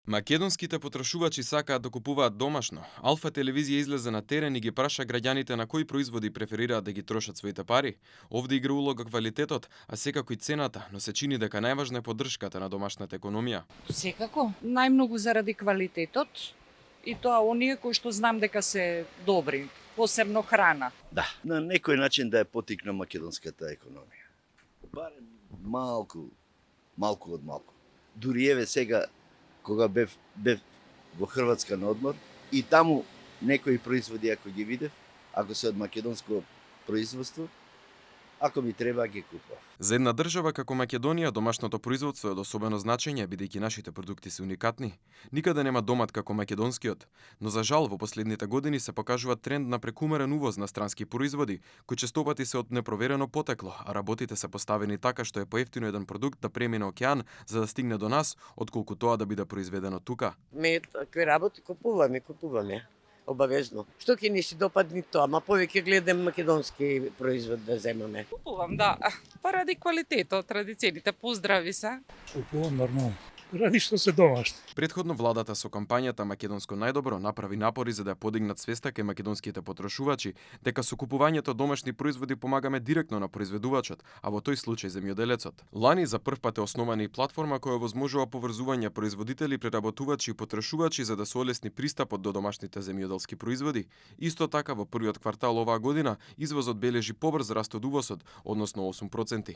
Македонските потрошувачи сакаат да купуваат домашно. Алфа телевизија излезе на терен и ги праша граѓаните на кои производи преферираат да ги трошат своите пари. Овде игра улога квалитетот, а секако и цената, но се чини дека најважна е поддршката на домашната економија. Секако, најмногу заради квалитетот и тоа оние кои што знам дека се добри, посебно храна. Да, на некој начин да ја потикна македонската економија. Барем малку од малку. Дури еве сега, кога бев во Хрватска на одмор, и таму некои производи ако ги видев, ако се од македонско производство, ако ми треба ги купував. За една држава како Македонија, домашното производство е од особено значење, бидејќи нашите продукти се уникатни. Никаде нема домат како македонскиот, но за жал во последните години се покажува тренд на прекумерен увоз на странски производи, кои честопати се од непроверено потекло, а работите се поставени така што е поевтино еден продукт да премине океан за да стигне до нас, отколку тоа да биде произведено тука. Ме такви работи купуваме. Обавезно. Што ќе ни се допадни тоа, ама повеќе гледам македонски производ да земаме. Купувам, да. Ради квалитетот, ради цените, поздрави се. Купувам нормално. Ради што се домашно. Предходно владата со кампањата Македонско најдобро направи напори за да ја подигнат свеста кај македонските потрошувачи дека со купувањето домашни производи помагаме директно на произведувачот, а во тој случај земјоделецот. Лани за прв пат е основана и платформа која овозможува поврзување производители, преработувачи и потрошувачи за да се олесни пристапот до домашните земјоделски производи. Исто така во првиот квартал оваа година извозот бележи побрз раст од увозот, односно 8%.